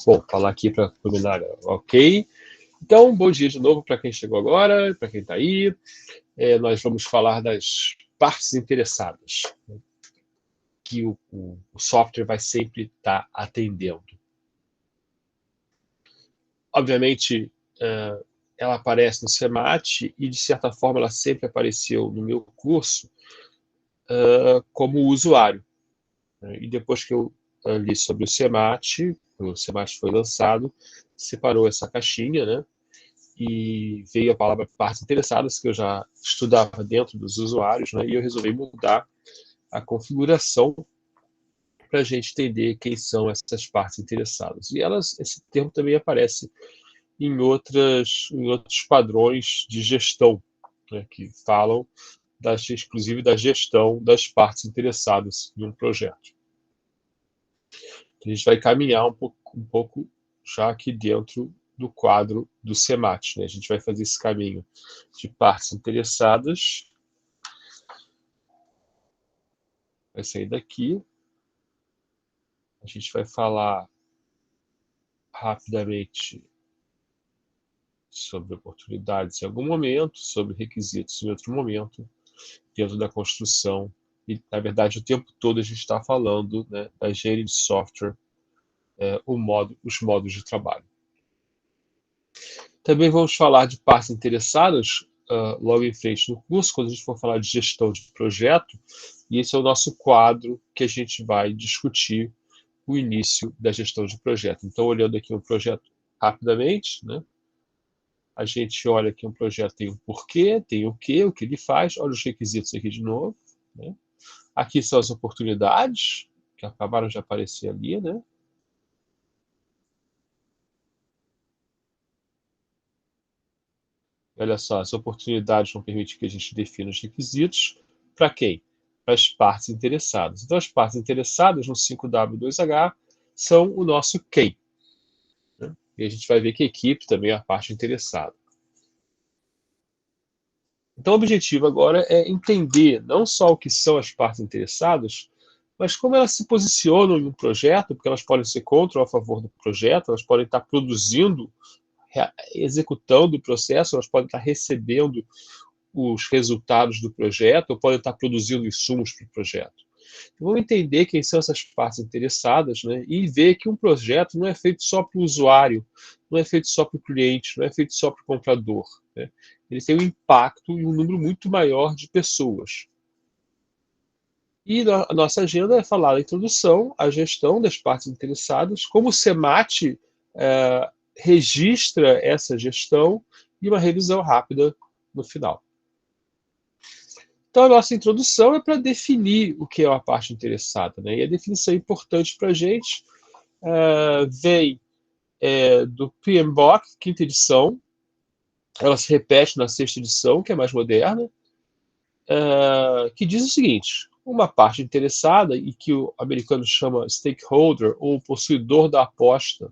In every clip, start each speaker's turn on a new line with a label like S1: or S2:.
S1: Bom, falar aqui para combinar, ok. Então, bom dia de novo para quem chegou agora, para quem está aí. Nós vamos falar das partes interessadas, né, que o software vai sempre estar atendendo. Obviamente, ela aparece no SEMAT e, de certa forma, ela sempre apareceu no meu curso como usuário. Né? E depois que eu li sobre o SEMAT foi lançado, separou essa caixinha, né? E veio a palavra partes interessadas, que eu já estudava dentro dos usuários, né? E eu resolvi mudar a configuração para a gente entender quem são essas partes interessadas. E esse termo também aparece em outros padrões de gestão, né? Que falam, inclusive, da gestão das partes interessadas em um projeto. A gente vai caminhar um pouco já aqui dentro do quadro do SEMAT, né? A gente vai fazer esse caminho de partes interessadas. Vai sair daqui. A gente vai falar rapidamente sobre oportunidades em algum momento, sobre requisitos em outro momento, dentro da construção. E, na verdade, o tempo todo a gente está falando, né, da engenharia de software, os modos de trabalho. Também vamos falar de partes interessadas logo em frente no curso, quando a gente for falar de gestão de projeto, e esse é o nosso quadro que a gente vai discutir o início da gestão de projeto. Então, olhando aqui um projeto rapidamente, né? A gente olha aqui um projeto, tem um porquê, tem o que ele faz, olha os requisitos aqui de novo, né? Aqui são as oportunidades, que acabaram de aparecer ali, né? Olha só, as oportunidades vão permitir que a gente defina os requisitos. Para quem? Para as partes interessadas. Então, as partes interessadas no 5W2H são o nosso quem. Né? E a gente vai ver que a equipe também é a parte interessada. Então, o objetivo agora é entender não só o que são as partes interessadas, mas como elas se posicionam em um projeto, porque elas podem ser contra ou a favor do projeto, elas podem estar produzindo, executando o processo, elas podem estar recebendo os resultados do projeto, ou podem estar produzindo insumos para o projeto. Então, vamos entender quem são essas partes interessadas, né? E ver que um projeto não é feito só para o usuário, não é feito só para o cliente, não é feito só para o comprador. Né? Ele tem um impacto em um número muito maior de pessoas. E a nossa agenda é falar da introdução, a gestão das partes interessadas, como o SEMAT registra essa gestão e uma revisão rápida no final. Então, a nossa introdução é para definir o que é uma parte interessada, né? E a definição é importante para a gente. Vem do PMBOK, quinta edição. Ela se repete na sexta edição, que é mais moderna, que diz o seguinte: uma parte interessada, e que o americano chama stakeholder, ou possuidor da aposta,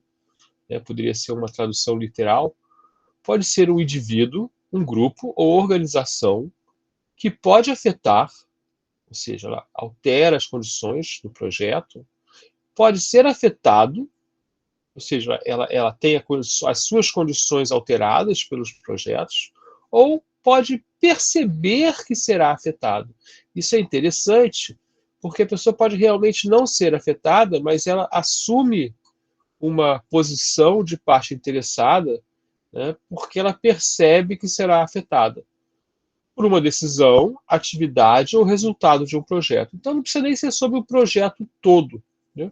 S1: né? Poderia ser uma tradução literal, pode ser um indivíduo, um grupo ou organização que pode afetar, ou seja, ela altera as condições do projeto, pode ser afetado, ou seja, ela tem as suas condições alteradas pelos projetos, ou pode perceber que será afetado. Isso é interessante, porque a pessoa pode realmente não ser afetada, mas ela assume uma posição de parte interessada, né, porque ela percebe que será afetada por uma decisão, atividade ou resultado de um projeto. Então, não precisa nem ser sobre o projeto todo. Né?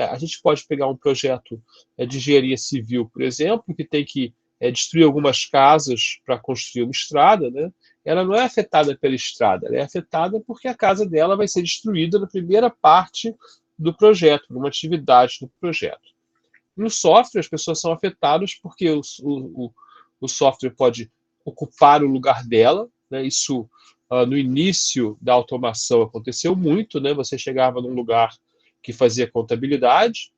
S1: A gente pode pegar um projeto de engenharia civil, por exemplo, que tem que destruir algumas casas para construir uma estrada. Né? Ela não é afetada pela estrada, ela é afetada porque a casa dela vai ser destruída na primeira parte do projeto, numa atividade do projeto. No software, as pessoas são afetadas porque o software pode ocupar o lugar dela, né? Isso, no início da automação, aconteceu muito, né? Você chegava num lugar que fazia contabilidade.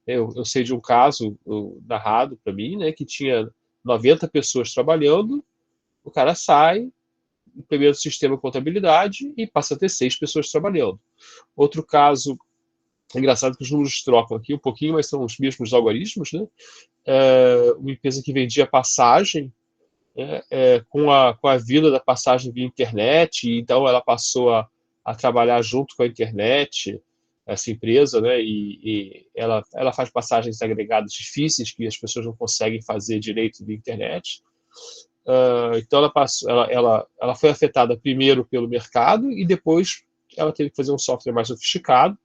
S1: Eu sei de um caso narrado para mim, né, que tinha 90 pessoas trabalhando, o cara sai, implementa o sistema de contabilidade e passa a ter 6 pessoas trabalhando. Outro caso É engraçado que os números trocam aqui um pouquinho, mas são os mesmos algoritmos, né? Uma empresa que vendia passagem, com a vinda da passagem via internet, e então ela passou a trabalhar junto com a internet, essa empresa, né? E ela faz passagens agregadas difíceis que as pessoas não conseguem fazer direito via internet. Então ela foi afetada primeiro pelo mercado e depois ela teve que fazer um software mais sofisticado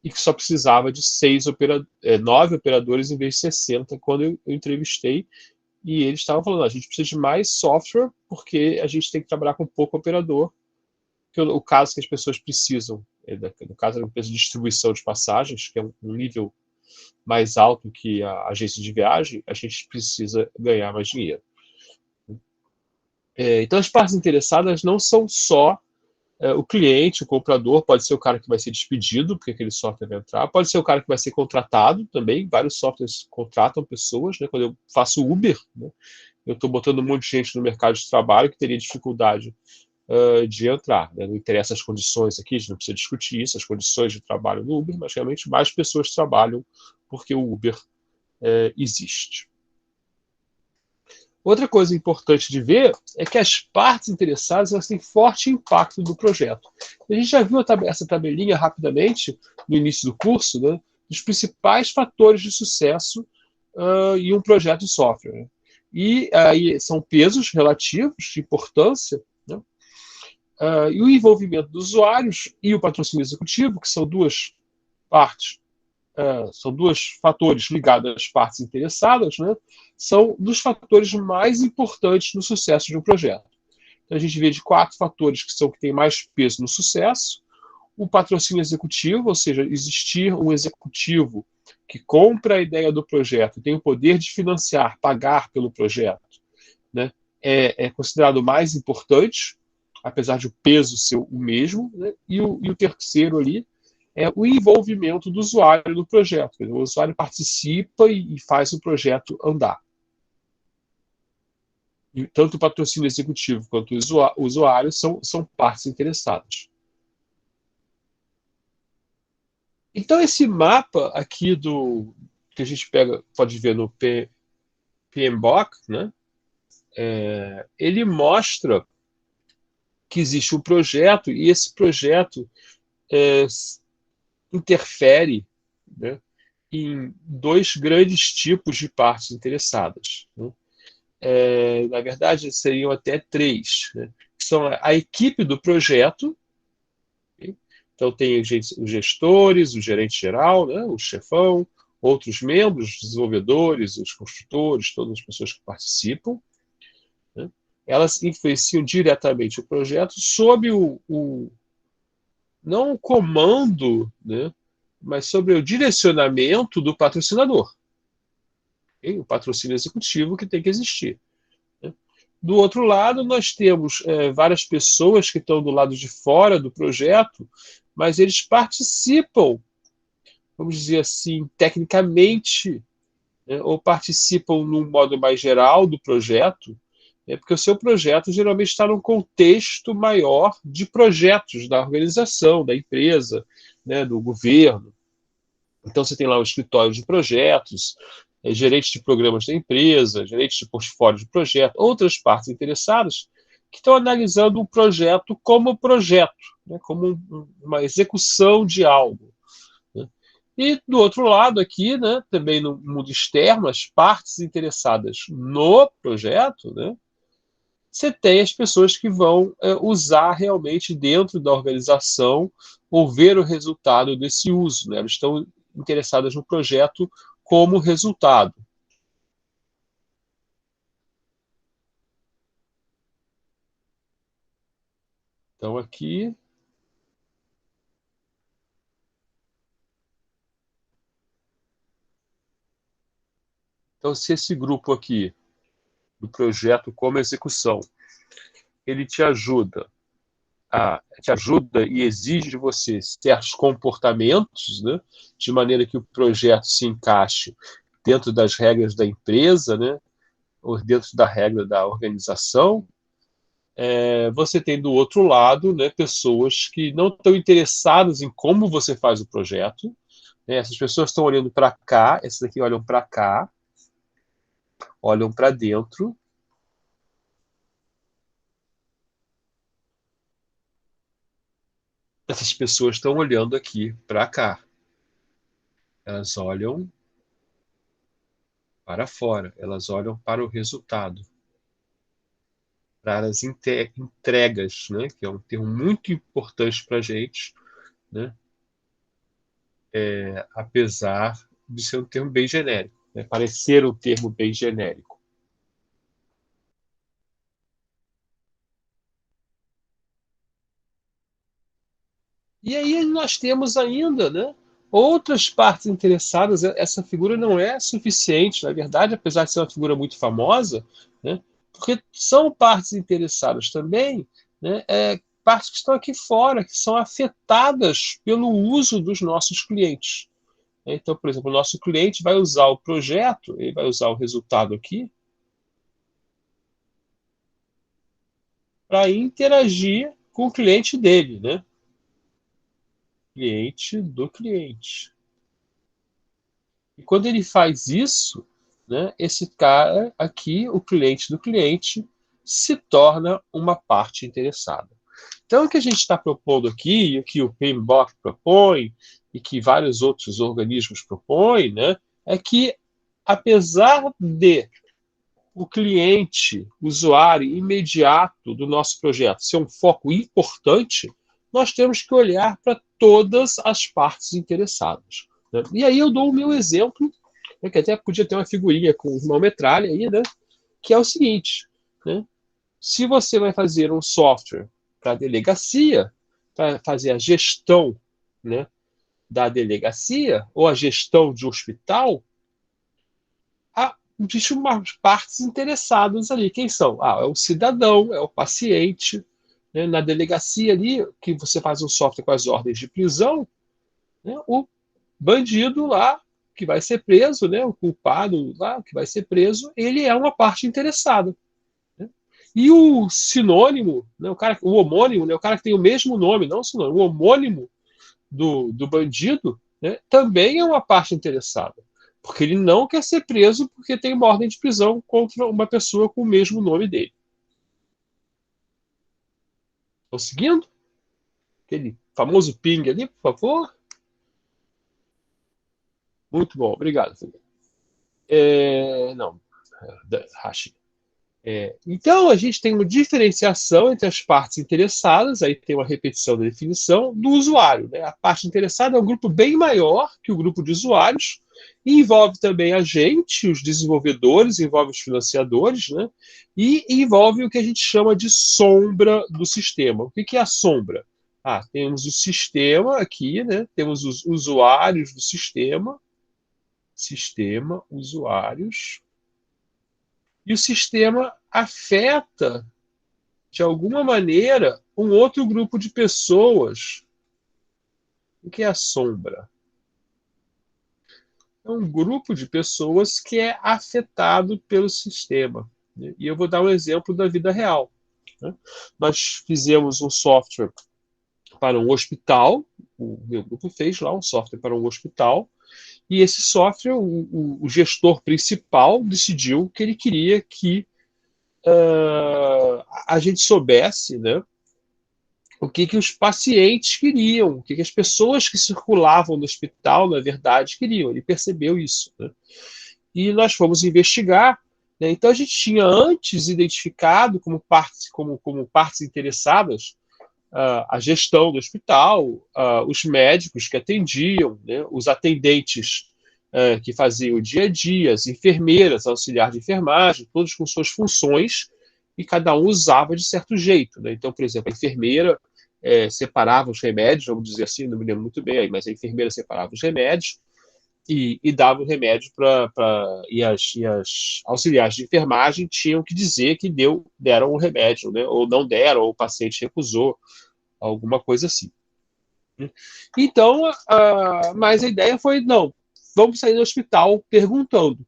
S1: e que só precisava de 9 operadores em vez de 60 quando eu entrevistei, e eles estavam falando, a gente precisa de mais software porque a gente tem que trabalhar com pouco operador, que o caso que as pessoas precisam, no caso da empresa de distribuição de passagens, que é um nível mais alto que a agência de viagem, a gente precisa ganhar mais dinheiro. Então as partes interessadas não são só o cliente, o comprador, pode ser o cara que vai ser despedido, porque aquele software vai entrar, pode ser o cara que vai ser contratado também, vários softwares contratam pessoas, né? Quando eu faço Uber, né? Eu estou botando um monte de gente no mercado de trabalho que teria dificuldade de entrar, né? Não interessa as condições aqui, a gente não precisa discutir isso, as condições de trabalho no Uber, mas realmente mais pessoas trabalham porque o Uber existe. Outra coisa importante de ver é que as partes interessadas elas têm forte impacto no projeto. A gente já viu essa tabelinha rapidamente no início do curso, né, dos principais fatores de sucesso em um projeto de software. Né? E aí são pesos relativos de importância, né, e o envolvimento dos usuários e o patrocínio executivo, que são duas partes são dois fatores ligados às partes interessadas, né, são dos fatores mais importantes no sucesso de um projeto. Então, a gente vê de 4 fatores que têm mais peso no sucesso: o patrocínio executivo, ou seja, existir um executivo que compra a ideia do projeto, tem o poder de financiar, pagar pelo projeto, né, é considerado mais importante, apesar de o peso ser o mesmo, né, e o terceiro ali é o envolvimento do usuário no projeto. O usuário participa e faz o projeto andar. E tanto o patrocínio executivo quanto o usuário são partes interessadas. Então, esse mapa aqui que a gente pode ver no PMBOK, né, ele mostra que existe um projeto e esse projeto interfere, né, em 2 grandes tipos de partes interessadas. Né? Na verdade, seriam até 3. Né? São a equipe do projeto, okay? Então tem os gestores, o gerente geral, né, o chefão, outros membros, os desenvolvedores, os construtores, todas as pessoas que participam. Né? Elas influenciam diretamente o projeto sob não o comando, né, mas sobre o direcionamento do patrocinador. Okay? O patrocínio executivo que tem que existir. Né? Do outro lado, nós temos várias pessoas que estão do lado de fora do projeto, mas eles participam, vamos dizer assim, tecnicamente, né, ou participam num modo mais geral do projeto, porque o seu projeto geralmente está num contexto maior de projetos da organização, da empresa, né, do governo. Então, você tem lá o escritório de projetos, gerente de programas da empresa, gerente de portfólio de projeto, outras partes interessadas que estão analisando um projeto, né, como uma execução de algo. Né? E, do outro lado aqui, né, também no mundo externo, as partes interessadas no projeto, né, você tem as pessoas que vão usar realmente dentro da organização ou ver o resultado desse uso. Né? Elas estão interessadas no projeto como resultado. Então, aqui. Então, se esse grupo aqui do projeto como execução, ele te ajuda e exige de você certos comportamentos, né, de maneira que o projeto se encaixe dentro das regras da empresa, né, ou dentro da regra da organização, você tem do outro lado, né, pessoas que não estão interessadas em como você faz o projeto, né? Essas pessoas estão olhando para cá, essas aqui olham para cá, olham para dentro. Essas pessoas estão olhando aqui para cá. Elas olham para fora, elas olham para o resultado, para as entregas, né? Que é um termo muito importante para a gente, né? Apesar de ser um termo bem genérico, né? Parecer um termo bem genérico. E aí nós temos ainda, né, outras partes interessadas. Essa figura não é suficiente, na verdade, apesar de ser uma figura muito famosa, né, porque são partes interessadas também, né, partes que estão aqui fora, que são afetadas pelo uso dos nossos clientes. Então, por exemplo, o nosso cliente vai usar o projeto, ele vai usar o resultado aqui para interagir com o cliente dele, né? Cliente do cliente. E quando ele faz isso, né, esse cara aqui, o cliente do cliente, se torna uma parte interessada. Então, o que a gente está propondo aqui, e o que o PMBOK propõe, e que vários outros organismos propõem, né, é que, apesar de o cliente, o usuário imediato do nosso projeto ser um foco importante, nós temos que olhar para todas as partes interessadas, né? E aí eu dou o meu exemplo, né, que até podia ter uma figurinha com uma metralha aí, né, que é o seguinte, né, se você vai fazer um software para delegacia, para fazer a gestão, né, da delegacia ou a gestão de um hospital, existem umas partes interessadas ali. Quem são? É o cidadão, é o paciente. Né? Na delegacia ali, que você faz um software com as ordens de prisão, né? O bandido lá, que vai ser preso, né? O culpado lá, que vai ser preso, ele é uma parte interessada. Né? E o sinônimo, né? O homônimo, né? O cara que tem o mesmo nome, não o sinônimo, o homônimo do bandido, né? Também é uma parte interessada. Porque ele não quer ser preso porque tem uma ordem de prisão contra uma pessoa com o mesmo nome dele. Estão seguindo? Aquele famoso ping ali, por favor. Muito bom, obrigado. Não, Hashi. Então, a gente tem uma diferenciação entre as partes interessadas, aí tem uma repetição da definição, do usuário. Né? A parte interessada é um grupo bem maior que o grupo de usuários, e envolve também a gente, os desenvolvedores, envolve os financiadores, né? E envolve o que a gente chama de sombra do sistema. O que é a sombra? Temos o sistema aqui, né? Temos os usuários do sistema, usuários, e o sistema afeta, de alguma maneira, um outro grupo de pessoas. O que é a sombra? É um grupo de pessoas que é afetado pelo sistema. Né? E eu vou dar um exemplo da vida real. Né? Nós fizemos um software para um hospital, o meu grupo fez lá um software para um hospital, e esse software, o gestor principal decidiu que ele queria que a gente soubesse, né, o que os pacientes queriam, o que as pessoas que circulavam no hospital, na verdade, queriam. Ele percebeu isso. Né? E nós fomos investigar. Né? Então, a gente tinha antes identificado como partes interessadas a gestão do hospital, os médicos que atendiam, né? Os atendentes que faziam o dia a dia, as enfermeiras, auxiliar de enfermagem, todos com suas funções, e cada um usava de certo jeito. Né? Então, por exemplo, a enfermeira separava os remédios, vamos dizer assim, não me lembro muito bem aí, mas a enfermeira separava os remédios e dava o remédio e as auxiliares de enfermagem tinham que dizer que deram o remédio, né? Ou não deram, ou o paciente recusou, alguma coisa assim. Então, mas a ideia foi, não, vamos sair do hospital perguntando.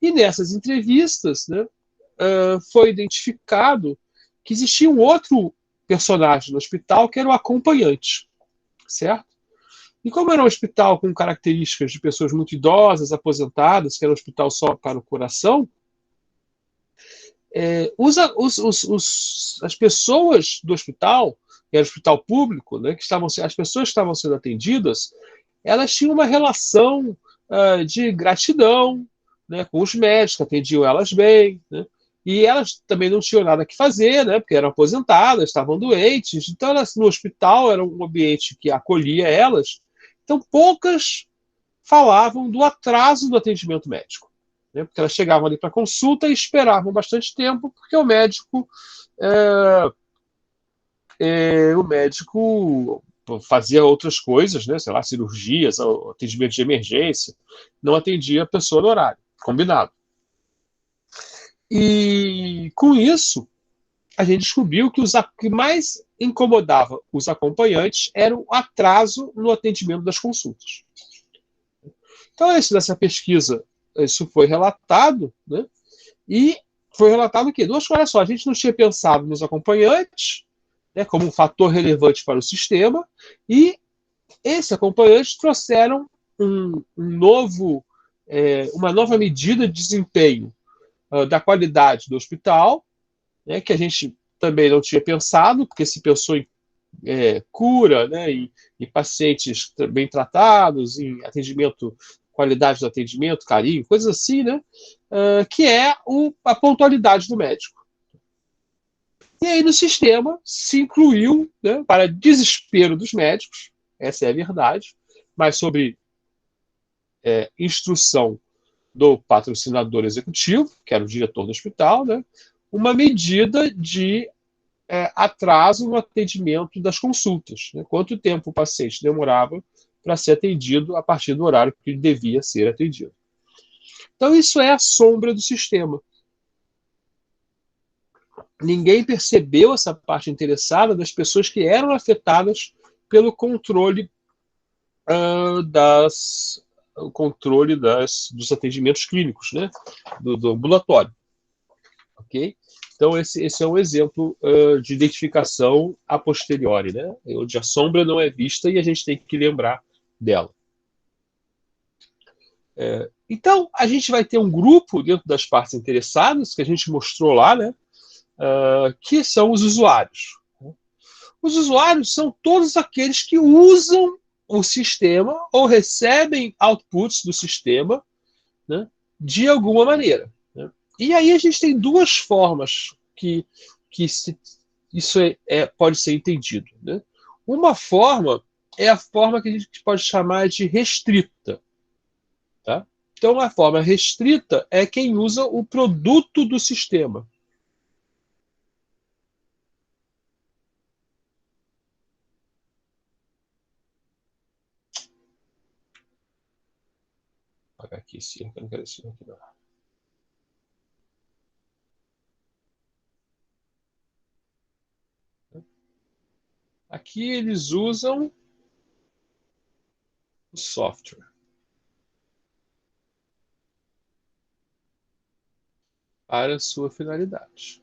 S1: E nessas entrevistas, né, foi identificado que existia um outro personagem no hospital que era o acompanhante, certo? E como era um hospital com características de pessoas muito idosas, aposentadas, que era um hospital só para o coração, as pessoas do hospital, que era o hospital público, né, as pessoas que estavam sendo atendidas, elas tinham uma relação de gratidão, né, com os médicos, que atendiam elas bem, né, e elas também não tinham nada que fazer, né, porque eram aposentadas, estavam doentes, então elas, no hospital era um ambiente que acolhia elas, então poucas falavam do atraso do atendimento médico, né, porque elas chegavam ali para consulta e esperavam bastante tempo, porque o médico fazia outras coisas, né, sei lá, cirurgias, atendimento de emergência, não atendia a pessoa no horário combinado. E com isso, a gente descobriu que o que mais incomodava os acompanhantes era o atraso no atendimento das consultas. Então, nessa pesquisa, isso foi relatado, né? E foi relatado que, olha só, a gente não tinha pensado nos acompanhantes, né, como um fator relevante para o sistema, e esses acompanhantes trouxeram uma nova medida de desempenho da qualidade do hospital, né, que a gente também não tinha pensado, porque se pensou em cura, né, em pacientes bem tratados, em atendimento, qualidade do atendimento, carinho, coisas assim, né, que é a pontualidade do médico. E aí no sistema se incluiu, né, para desespero dos médicos, essa é a verdade, mas sobre instrução do patrocinador executivo, que era o diretor do hospital, né, uma medida de atraso no atendimento das consultas. Né? Quanto tempo o paciente demorava para ser atendido a partir do horário que ele devia ser atendido. Então, isso é a sombra do sistema. Ninguém percebeu essa parte interessada das pessoas que eram afetadas pelo controle dos atendimentos clínicos, né? do ambulatório. Ok? Então, esse é um exemplo de identificação a posteriori, né? Onde a sombra não é vista e a gente tem que lembrar dela. Então, a gente vai ter um grupo dentro das partes interessadas, que a gente mostrou lá, né? Que são os usuários. Os usuários são todos aqueles que usam o sistema ou recebem outputs do sistema, né, de alguma maneira. Né? E aí a gente tem duas formas que isso pode ser entendido. Né? Uma forma é a forma que a gente pode chamar de restrita. Tá? Então, a forma restrita é quem usa o produto do sistema. Vou apagar aqui, sim, eu não quero esse aqui, não. Aqui eles usam o software para a sua finalidade.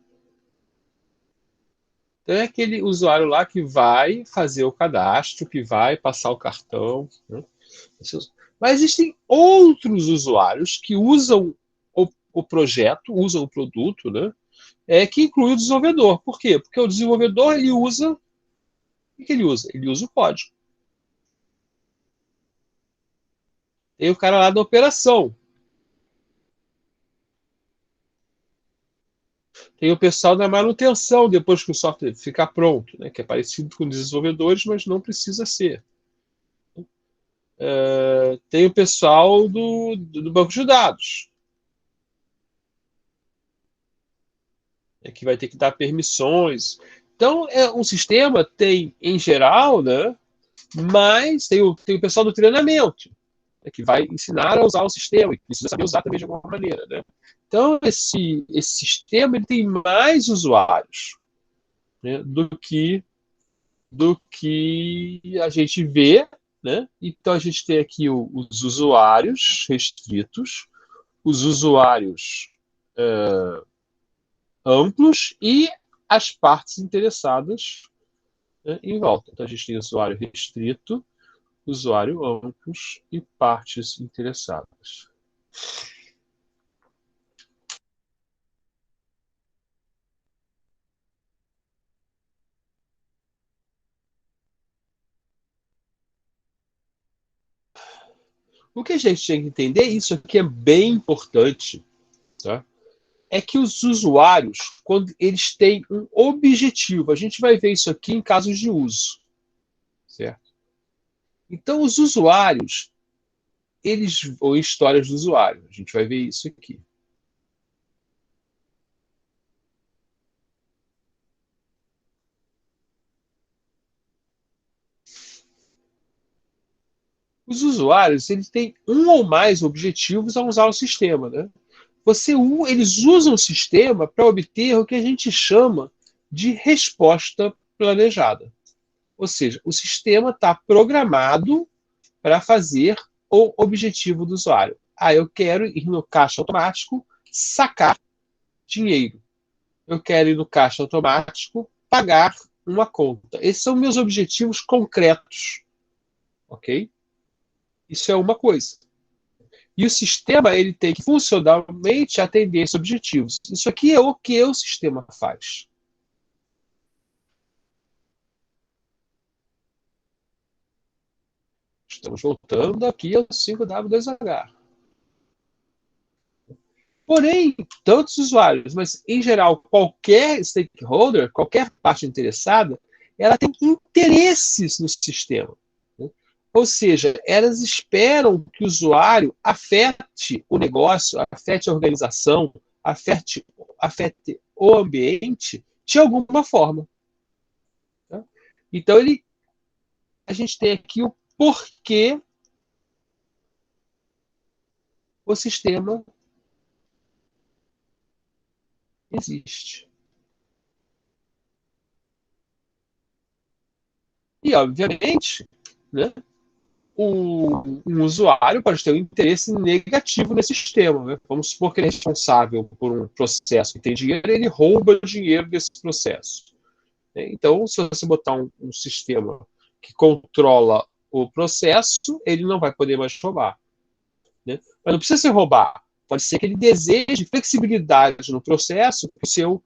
S1: Então é aquele usuário lá que vai fazer o cadastro, que vai passar o cartão. Né? Mas existem outros usuários que usam o projeto, usam o produto, né? Que inclui o desenvolvedor. Por quê? Porque o desenvolvedor ele usa. O que ele usa? Ele usa o código. Tem o cara lá da operação. Tem o pessoal da manutenção, depois que o software ficar pronto, né? Que é parecido com desenvolvedores, mas não precisa ser. Tem o pessoal do banco de dados, que vai ter que dar permissões. Então, um sistema tem, em geral, né, mas tem o pessoal do treinamento, né, que vai ensinar a usar o sistema, e precisa saber usar também de alguma maneira. Né? Então, esse sistema ele tem mais usuários, né, do que a gente vê. Né? Então, a gente tem aqui os usuários restritos, os usuários amplos e as partes interessadas, né, em volta. Então, a gente tem usuário restrito, usuário amplos e partes interessadas. O que a gente tem que entender, isso aqui é bem importante, tá? É que os usuários, quando eles têm um objetivo, a gente vai ver isso aqui em casos de uso, certo? Então, os usuários, ou histórias do usuário, a gente vai ver isso aqui. Os usuários, eles têm um ou mais objetivos ao usar o sistema, né? Eles usam o sistema para obter o que a gente chama de resposta planejada. Ou seja, o sistema está programado para fazer o objetivo do usuário. Ah, eu quero ir no caixa automático sacar dinheiro. Eu quero ir no caixa automático pagar uma conta. Esses são meus objetivos concretos, ok? Isso é uma coisa. E o sistema ele tem que funcionalmente atender esses objetivos. Isso aqui é o que o sistema faz. Estamos voltando aqui ao 5W2H. Porém, tantos usuários, mas em geral, qualquer stakeholder, qualquer parte interessada, ela tem interesses no sistema. Né? Ou seja, elas esperam que o usuário afete o negócio, afete a organização, afete o ambiente de alguma forma. Tá? Então, a gente tem aqui o porquê o sistema existe. E, obviamente, né, um usuário pode ter um interesse negativo nesse sistema. Né? Vamos supor que ele é responsável por um processo que tem dinheiro, ele rouba dinheiro desse processo. Então, se você botar um sistema que controla o processo, ele não vai poder mais roubar. Né? Mas não precisa ser roubar. Pode ser que ele deseje flexibilidade no processo que o seu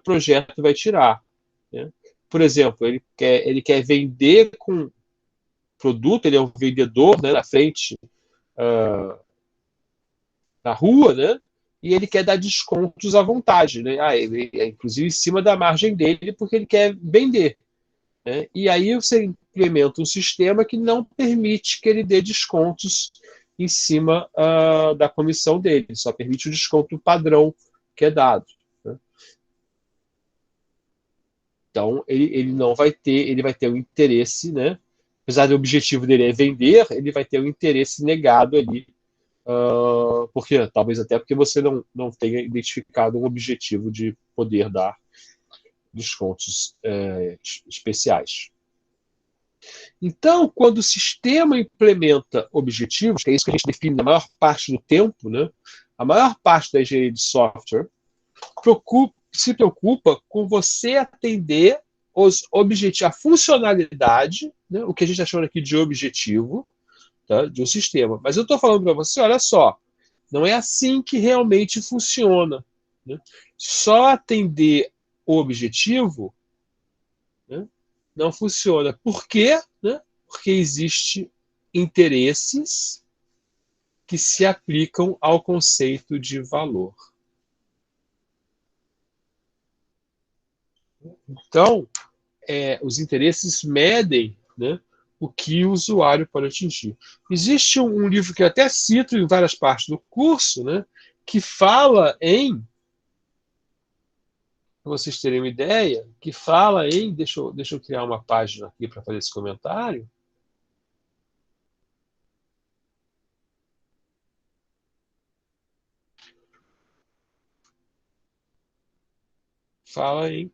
S1: projeto vai tirar. Né? Por exemplo, ele quer vender com produto, ele é um vendedor, né, na frente na rua, né? E ele quer dar descontos à vontade, né? Ele é inclusive em cima da margem dele porque ele quer vender. Né? E aí você implementa um sistema que não permite que ele dê descontos em cima da comissão dele, só permite o desconto padrão que é dado. Né? Então ele não vai ter, ele vai ter um interesse, né? Apesar do objetivo dele é vender, ele vai ter um interesse negado ali, porque talvez até porque você não tenha identificado um objetivo de poder dar descontos especiais. Então, quando o sistema implementa objetivos, que é isso que a gente define na maior parte do tempo, né? A maior parte da engenharia de software se preocupa com você atender os objetivos, a funcionalidade, né? O que a gente está chamando aqui de objetivo, tá? De um sistema. Mas eu estou falando para você, olha só, não é assim que realmente funciona. Né? Só atender o objetivo, né, não funciona. Por quê? Né? Porque existem interesses que se aplicam ao conceito de valor. Então, os interesses medem, né, o que o usuário pode atingir. Existe um livro que eu até cito em várias partes do curso, né, que fala para vocês terem uma ideia, que fala em. Deixa eu criar uma página aqui para fazer esse comentário. Fala em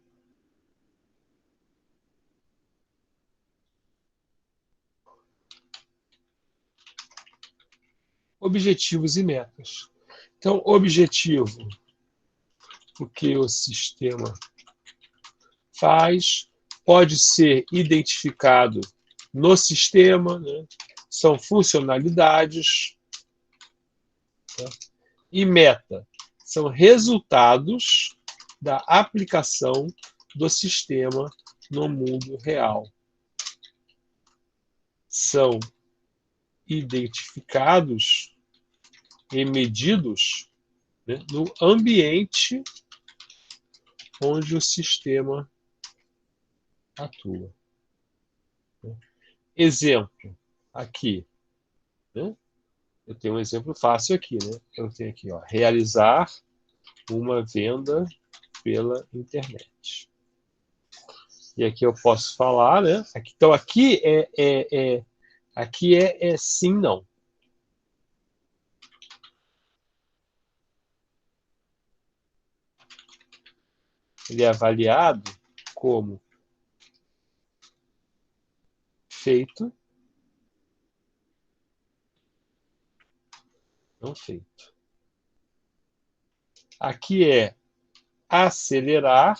S1: objetivos e metas. Então, objetivo, o que o sistema faz, pode ser identificado no sistema, né? São funcionalidades. Tá? E meta são resultados da aplicação do sistema no mundo real. São identificados e medidos, né, no ambiente onde o sistema atua. Exemplo, aqui. Né? Eu tenho um exemplo fácil aqui. Né? Eu tenho aqui, ó, realizar uma venda pela internet. E aqui eu posso falar, né? Então aqui é sim, não. Ele é avaliado como feito, não feito. Aqui é acelerar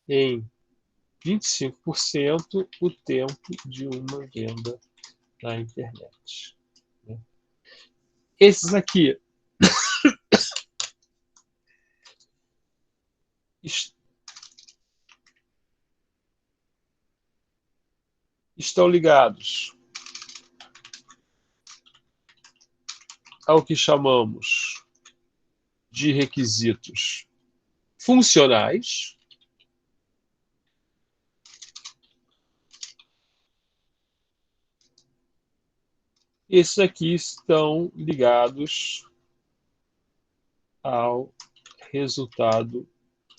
S1: em 25% o tempo de uma venda na internet. Esses aqui estão ligados ao que chamamos de requisitos funcionais. Esses aqui estão ligados ao resultado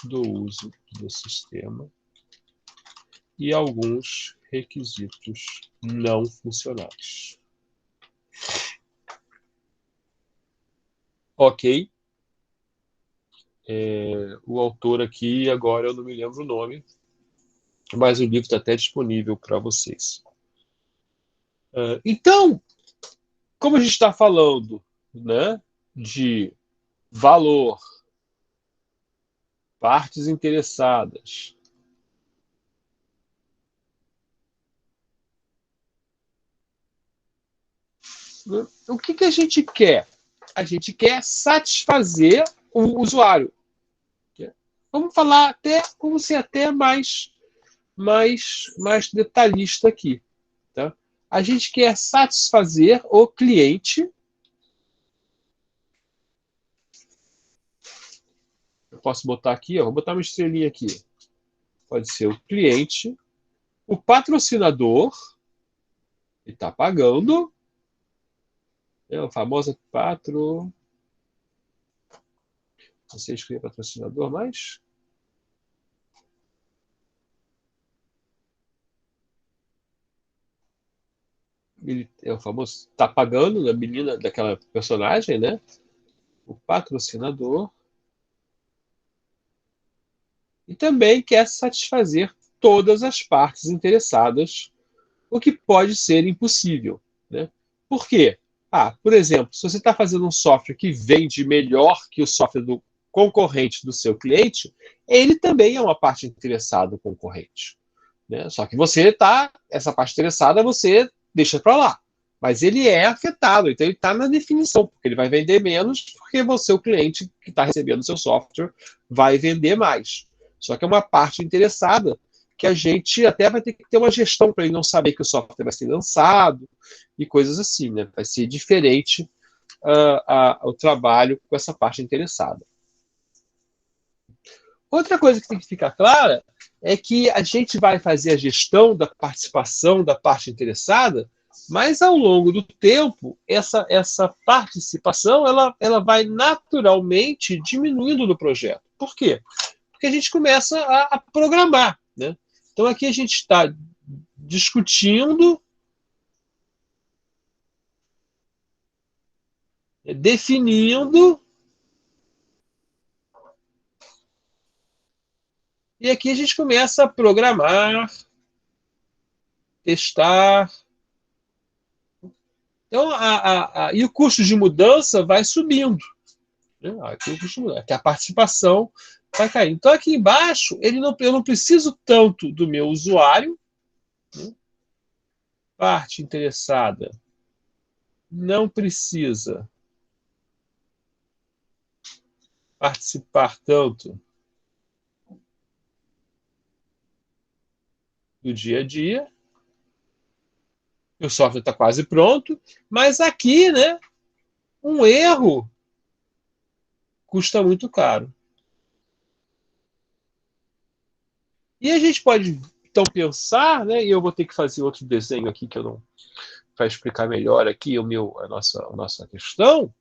S1: do uso do sistema e alguns requisitos não funcionais. Ok. O autor aqui, agora eu não me lembro o nome, mas o livro está até disponível para vocês. Então, como a gente está falando, né, de valor, partes interessadas, o que a gente quer? A gente quer satisfazer o usuário. Vamos falar até, vamos ser até mais detalhista aqui. Tá? A gente quer satisfazer o cliente. Eu posso botar aqui, ó, vou botar uma estrelinha aqui. Pode ser o cliente, o patrocinador, que está pagando, o famoso não sei escrever patrocinador, mas ele é o famoso está pagando, da menina, daquela personagem, né? O patrocinador. E também quer satisfazer todas as partes interessadas, o que pode ser impossível. Né? Por quê? Por exemplo, se você está fazendo um software que vende melhor que o software do concorrente do seu cliente, ele também é uma parte interessada do concorrente. Né? Só que essa parte interessada, você deixa para lá. Mas ele é afetado, então ele está na definição, porque ele vai vender menos, porque você, o cliente que está recebendo o seu software, vai vender mais. Só que é uma parte interessada que a gente até vai ter que ter uma gestão para ele não saber que o software vai ser lançado e coisas assim, né? Vai ser diferente o trabalho com essa parte interessada. Outra coisa que tem que ficar clara é que a gente vai fazer a gestão da participação da parte interessada, mas ao longo do tempo, essa participação ela vai naturalmente diminuindo no projeto. Por quê? Porque a gente começa a programar. Né? Então aqui a gente está discutindo, definindo, e aqui a gente começa a programar, testar. Então, e o custo de mudança vai subindo. Né? Que a participação vai cair. Então, aqui embaixo, eu não preciso tanto do meu usuário, né? Parte interessada não precisa participar tanto do dia a dia. O software está quase pronto, mas aqui, né, um erro custa muito caro. E a gente pode, então, pensar, né, e eu vou ter que fazer outro desenho aqui que eu não para explicar melhor aqui a nossa questão.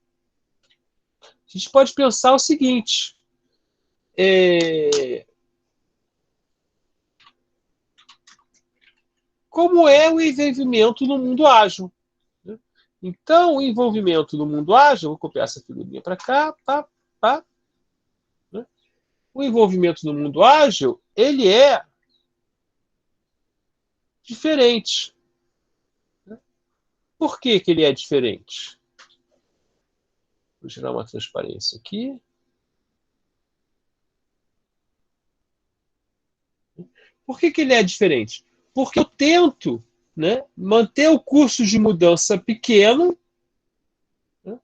S1: A gente pode pensar o seguinte: como é o envolvimento no mundo ágil? Né? Então, o envolvimento no mundo ágil, vou copiar essa figurinha para cá, pá, pá, né? O envolvimento no mundo ágil, ele é diferente. Por que ele é diferente? Vou gerar uma transparência aqui. Por que ele é diferente? Porque eu tento, né, manter o custo de mudança pequeno, né,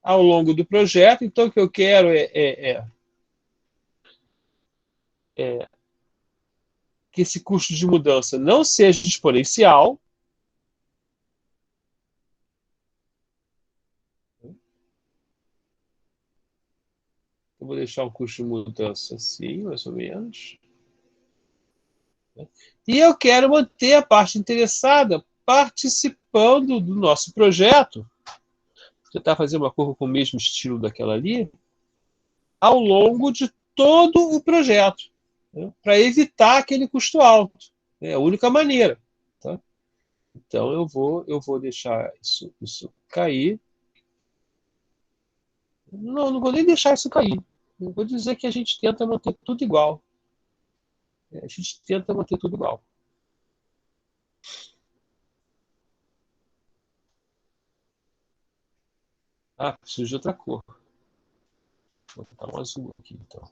S1: ao longo do projeto. Então, o que eu quero é que esse custo de mudança não seja exponencial. Eu vou deixar um custo de mudança assim, mais ou menos. E eu quero manter a parte interessada participando do nosso projeto. Vou tentar fazer uma curva com o mesmo estilo daquela ali, ao longo de todo o projeto, né, para evitar aquele custo alto. É a única maneira. Tá? Então, eu vou deixar isso cair. Não, não vou nem deixar isso cair. Eu vou dizer que a gente tenta manter tudo igual. A gente tenta manter tudo igual. Ah, preciso de outra cor. Vou botar um azul aqui, então.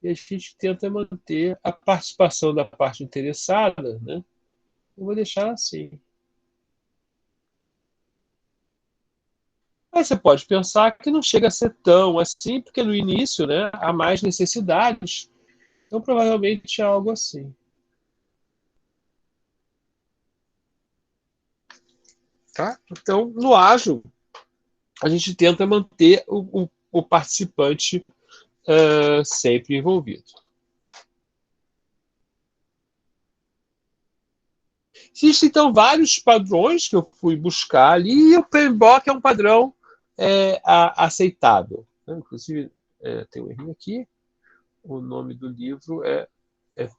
S1: E a gente tenta manter a participação da parte interessada, né? Eu vou deixar assim. Aí você pode pensar que não chega a ser tão assim, porque no início, né, há mais necessidades. Então, provavelmente é algo assim. Tá? Então, no ágil, a gente tenta manter o participante sempre envolvido. Existem, então, vários padrões que eu fui buscar ali, e o PMBOK é um padrão aceitável. Inclusive, tem um errinho aqui. O nome do livro é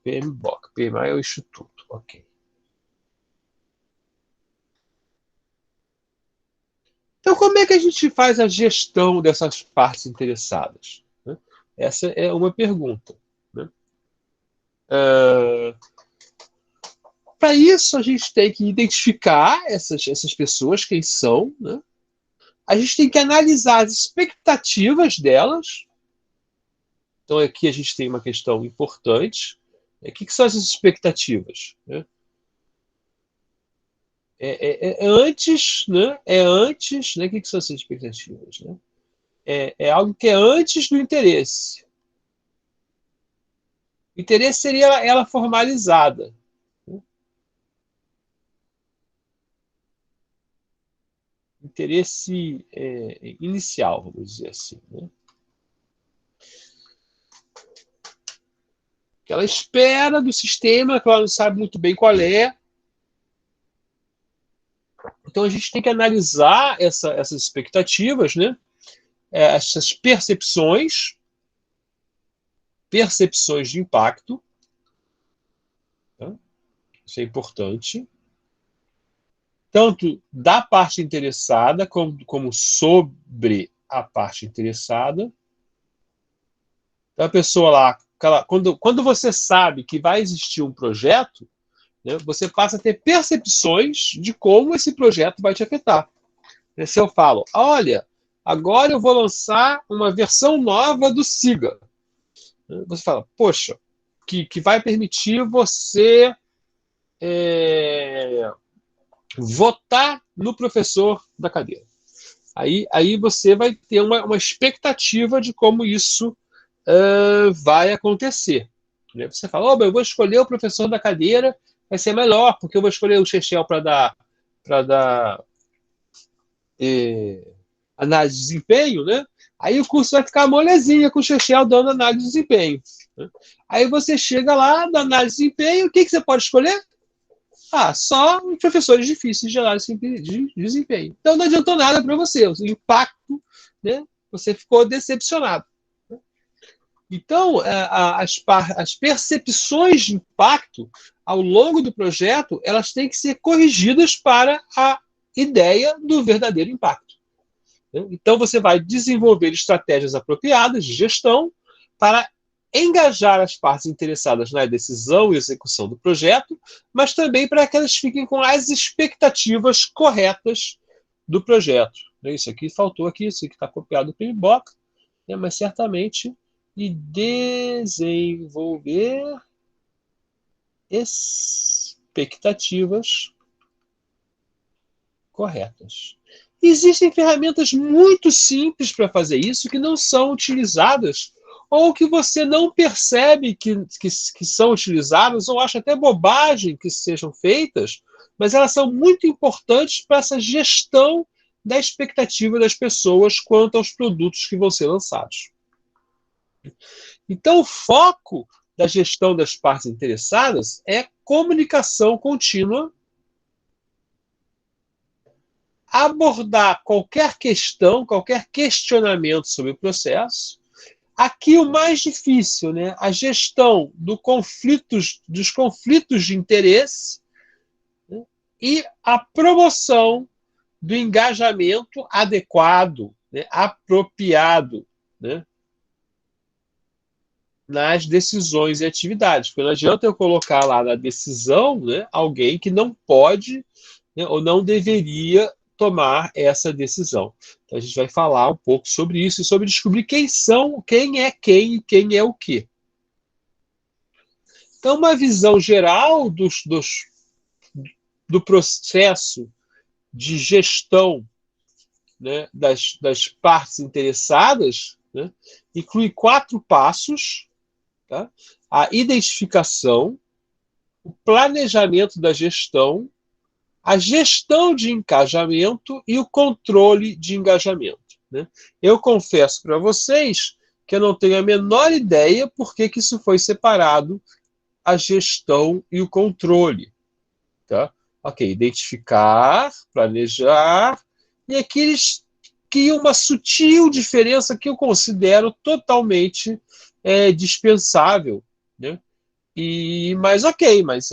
S1: PMBOK. PMI é o Instituto. Ok. Então, como é que a gente faz a gestão dessas partes interessadas? Né? Essa é uma pergunta. Né? Para isso, a gente tem que identificar essas pessoas, quem são. Né? A gente tem que analisar as expectativas delas. Então, aqui a gente tem uma questão importante. O que são essas expectativas? Né? É antes, né? É antes, né? O que são essas expectativas? Né? É algo que é antes do interesse. O interesse seria ela formalizada. Né? Interesse inicial, vamos dizer assim. Né? Que ela espera do sistema, que ela não sabe muito bem qual é. Então a gente tem que analisar essas expectativas, né? Essas percepções de impacto. Tá? Isso é importante. Tanto da parte interessada, como sobre a parte interessada. Então, a pessoa lá, quando você sabe que vai existir um projeto, né, você passa a ter percepções de como esse projeto vai te afetar. Se eu falo, olha, agora eu vou lançar uma versão nova do Siga. Você fala, poxa, que vai permitir você votar no professor da cadeira. Aí você vai ter uma expectativa de como isso vai acontecer. Né? Você fala, eu vou escolher o professor da cadeira, vai ser melhor, porque eu vou escolher o Chechel para dar análise de desempenho, né? Aí o curso vai ficar molezinha com o Chechel dando análise de desempenho. Né? Aí você chega lá, dá análise de desempenho, o que você pode escolher? Só professores difíceis de análise de desempenho. Então não adiantou nada para você, o impacto, né? Você ficou decepcionado. Então, as percepções de impacto ao longo do projeto, elas têm que ser corrigidas para a ideia do verdadeiro impacto. Então, você vai desenvolver estratégias apropriadas de gestão para engajar as partes interessadas na decisão e execução do projeto, mas também para que elas fiquem com as expectativas corretas do projeto. Isso aqui faltou aqui, isso aqui está copiado do PMBOK, mas certamente e desenvolver expectativas corretas. Existem ferramentas muito simples para fazer isso que não são utilizadas ou que você não percebe que são utilizadas ou acha até bobagem que sejam feitas, mas elas são muito importantes para essa gestão da expectativa das pessoas quanto aos produtos que vão ser lançados. Então, o foco da gestão das partes interessadas é comunicação contínua, abordar qualquer questão, qualquer questionamento sobre o processo. Aqui o mais difícil, né? A gestão dos conflitos de interesse, né? E a promoção do engajamento adequado, né? Apropriado, né? Nas decisões e atividades. Porque não adianta eu colocar lá na decisão, né, alguém que não pode, né, ou não deveria tomar essa decisão. Então a gente vai falar um pouco sobre isso e sobre descobrir quem é quem e quem é o quê. Então, uma visão geral do processo de gestão, né, das partes interessadas, né, inclui 4 passos. Tá? A identificação, o planejamento da gestão, a gestão de engajamento e o controle de engajamento. Né? Eu confesso para vocês que eu não tenho a menor ideia por que isso foi separado, a gestão e o controle. Tá? Ok, identificar, planejar, e aqueles que uma sutil diferença que eu considero totalmente dispensável, né? Mas ok, mas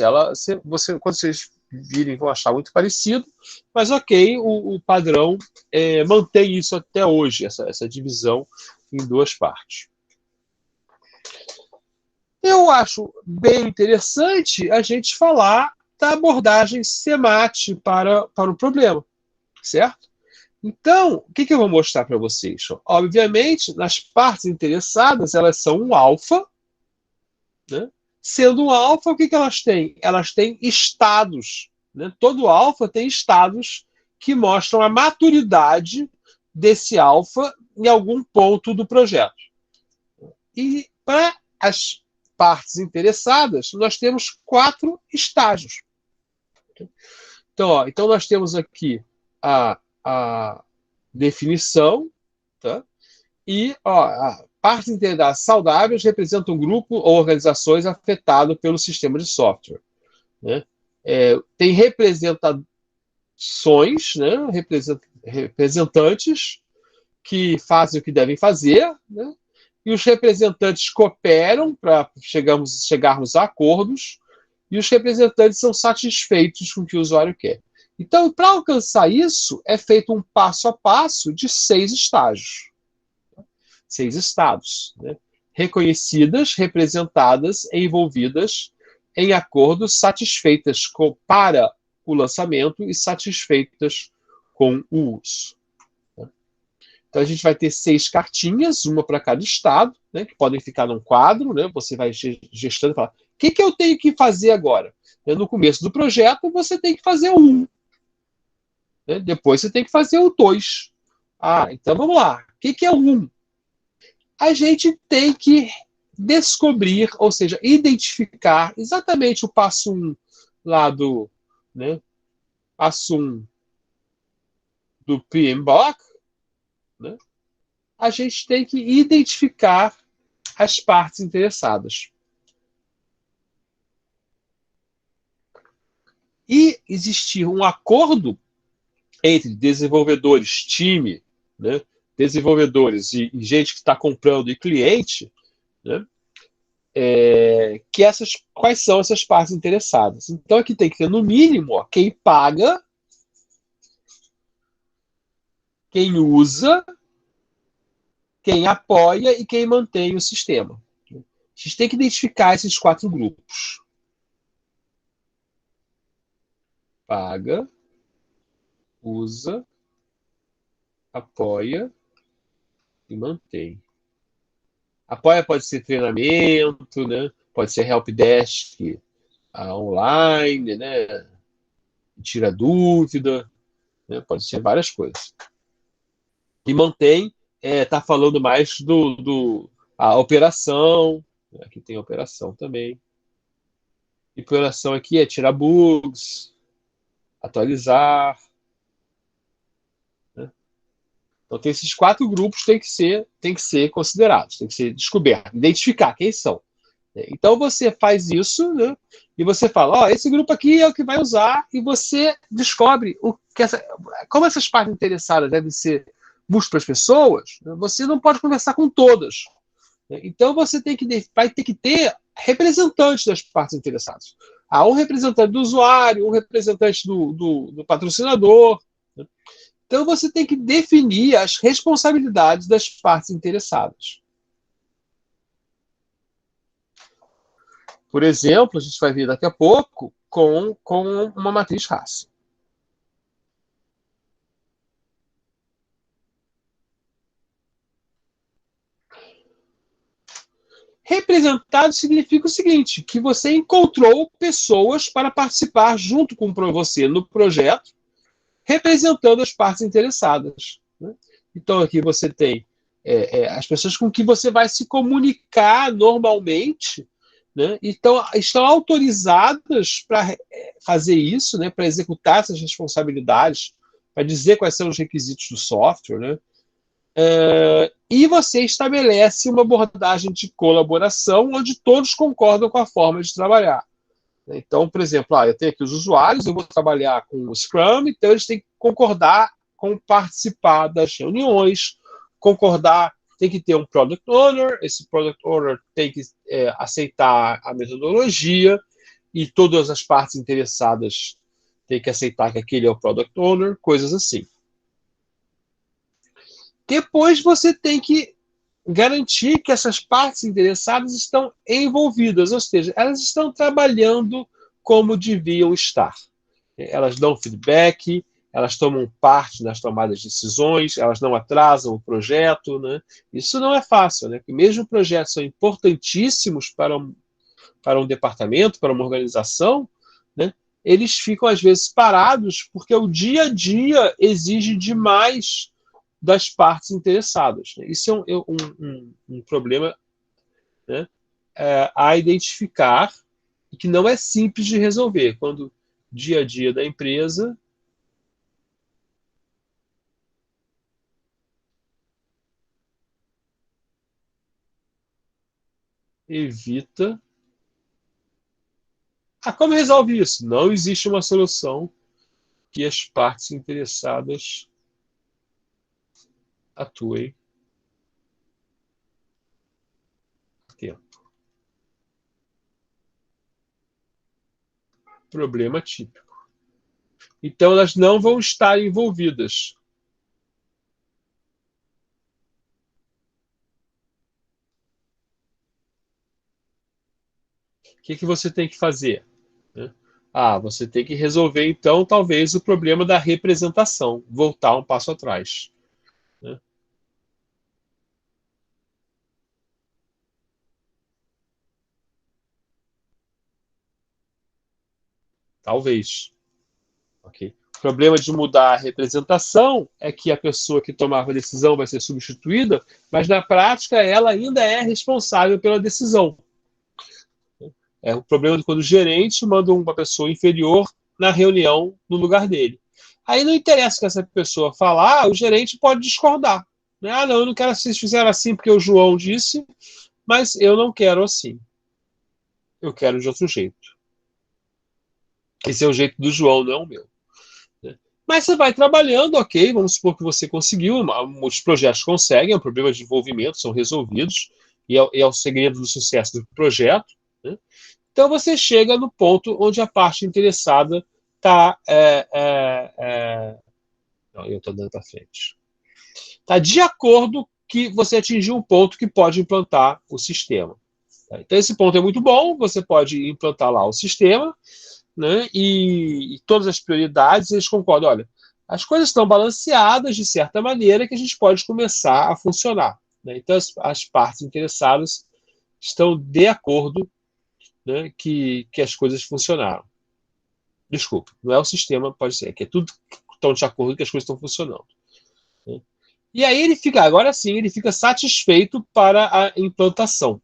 S1: quando vocês virem vão achar muito parecido, mas ok, o padrão mantém isso até hoje, essa divisão em 2 partes. Eu acho bem interessante a gente falar da abordagem SEMAT para o problema, certo? Então, o que eu vou mostrar para vocês? Obviamente, nas partes interessadas, elas são um alfa, né? Sendo um alfa, o que elas têm? Elas têm estados. Né? Todo alfa tem estados que mostram a maturidade desse alfa em algum ponto do projeto. E para as partes interessadas, nós temos 4 estágios. Então nós temos aqui a definição, tá? E partes interessadas saudáveis representam um grupo ou organizações afetado pelo sistema de software. Né? Tem representações, né? Representantes que fazem o que devem fazer, né? E os representantes cooperam para chegarmos a acordos, e os representantes são satisfeitos com o que o usuário quer. Então, para alcançar isso, é feito um passo a passo de 6 estágios. 6 estados, né? Reconhecidas, representadas, envolvidas em acordos, satisfeitas para o lançamento e satisfeitas com o uso. Então a gente vai ter 6 cartinhas, uma para cada estado, né, que podem ficar num quadro, né, você vai gestando e falar, o que eu tenho que fazer agora? No começo do projeto, você tem que fazer o 1. Né, depois você tem que fazer o 2. Ah, então vamos lá. O que é o 1? A gente tem que descobrir, ou seja, identificar exatamente o passo 1 lá do, né, passo 1 do PMBOK, né, a gente tem que identificar as partes interessadas. E existir um acordo entre desenvolvedores, time, né, desenvolvedores e gente que está comprando e cliente, né, quais são essas partes interessadas. Então aqui tem que ter, no mínimo, ó, quem paga, quem usa, quem apoia e quem mantém o sistema. A gente tem que identificar esses 4 grupos. Paga, usa, apoia e mantém. Apoia pode ser treinamento, né? Pode ser helpdesk online, né? Tira dúvida, né? Pode ser várias coisas. E mantém, tá falando mais a operação, né? Aqui tem a operação também. E operação aqui é tirar bugs, atualizar. Né? Então tem esses 4 grupos que tem que ser considerados, tem que ser descobertos, identificar quem são. Então você faz isso, né? E você fala, ó, esse grupo aqui é o que vai usar, e você descobre como essas partes interessadas devem ser múltiplas pessoas, né? Você não pode conversar com todas. Né? Então você vai ter que ter representantes das partes interessadas. Um representante do usuário, um representante do patrocinador. Né? Então você tem que definir as responsabilidades das partes interessadas. Por exemplo, a gente vai ver daqui a pouco com uma matriz raça. Representado significa o seguinte, que você encontrou pessoas para participar junto com você no projeto, representando as partes interessadas. Né? Então aqui você tem as pessoas com que você vai se comunicar normalmente, né? Então, estão autorizadas para fazer isso, né? Para executar essas responsabilidades, para dizer quais são os requisitos do software, né? E você estabelece uma abordagem de colaboração onde todos concordam com a forma de trabalhar. Então, por exemplo, eu tenho aqui os usuários, eu vou trabalhar com o Scrum, então eles têm que concordar com participar das reuniões, concordar, tem que ter um Product Owner, esse Product Owner tem que aceitar a metodologia, e todas as partes interessadas têm que aceitar que aquele é o Product Owner, coisas assim. Depois você tem que garantir que essas partes interessadas estão envolvidas, ou seja, elas estão trabalhando como deviam estar. Elas dão feedback, elas tomam parte nas tomadas de decisões, elas não atrasam o projeto. Né? Isso não é fácil, né? Porque mesmo projetos são importantíssimos para um departamento, para uma organização, né? Eles ficam, às vezes, parados porque o dia a dia exige demais das partes interessadas. Né? Isso é um problema, né, a identificar e que não é simples de resolver quando o dia a dia da empresa evita. Como resolve isso? Não existe uma solução que as partes interessadas atuem a tempo. Problema típico. Então, elas não vão estar envolvidas. O que você tem que fazer? Né? Você tem que resolver, então, talvez o problema da representação, voltar um passo atrás. Né? Talvez. Ok? O problema de mudar a representação é que a pessoa que tomava a decisão vai ser substituída, mas na prática ela ainda é responsável pela decisão. É o problema de quando o gerente manda uma pessoa inferior na reunião no lugar dele. Aí não interessa que essa pessoa falar, o gerente pode discordar. Né? Ah, não, eu não quero que vocês fizeram assim porque o João disse, mas eu não quero assim. Eu quero de outro jeito. Esse é o jeito do João, não é o meu. Né? Mas você vai trabalhando, ok, vamos supor que você conseguiu, muitos projetos conseguem, o problema de desenvolvimento são resolvidos, e é o segredo do sucesso do projeto. Né? Então você chega no ponto onde a parte interessada está. Não, eu estou dando para frente. Está de acordo que você atingiu um ponto que pode implantar o sistema. Tá? Então esse ponto é muito bom, você pode implantar lá o sistema, né? E todas as prioridades, eles concordam, olha, as coisas estão balanceadas de certa maneira que a gente pode começar a funcionar. Né? Então as partes interessadas estão de acordo, né, que as coisas funcionaram. Desculpa, não é o sistema, pode ser, que é tudo estão de acordo que as coisas estão funcionando. Né? E aí ele fica, agora sim, ele fica satisfeito para a implantação.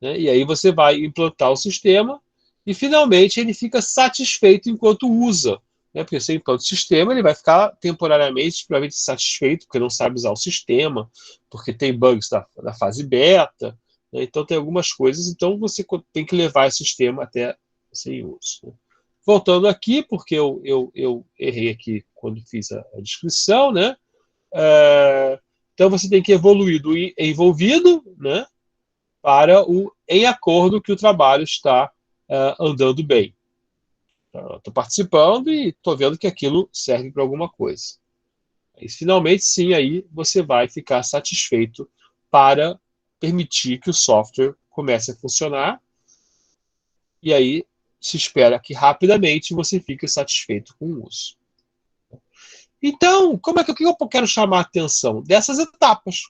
S1: Né? E aí você vai implantar o sistema e finalmente ele fica satisfeito enquanto usa. Né? Porque você implanta o sistema, ele vai ficar temporariamente provavelmente satisfeito, porque não sabe usar o sistema, porque tem bugs da fase beta, né? Então tem algumas coisas, então você tem que levar esse sistema até sem uso. Né? Voltando aqui, porque eu errei aqui quando fiz a descrição, né? Então você tem que evoluir do envolvido, né? Para o em acordo que o trabalho está andando bem. Estou participando e estou vendo que aquilo serve para alguma coisa. E finalmente, sim, aí você vai ficar satisfeito para permitir que o software comece a funcionar. E aí se espera que rapidamente você fique satisfeito com o uso. Então, o que eu quero chamar a atenção? Dessas etapas.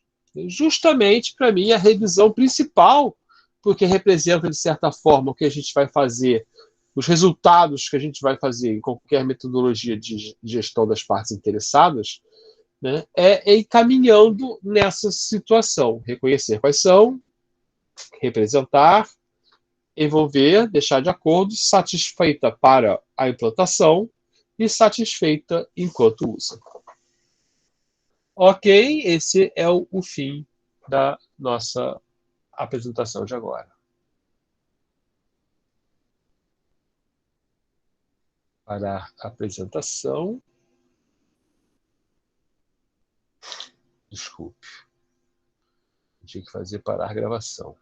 S1: Justamente, para mim, a revisão principal, porque representa, de certa forma, o que a gente vai fazer, os resultados que a gente vai fazer em qualquer metodologia de gestão das partes interessadas, né, é ir caminhando nessa situação. Reconhecer quais são, representar, envolver, deixar de acordo, satisfeita para a implantação e satisfeita enquanto usa. Ok, esse é o fim da nossa apresentação de agora. Parar a apresentação. Desculpe. Tinha que fazer parar a gravação.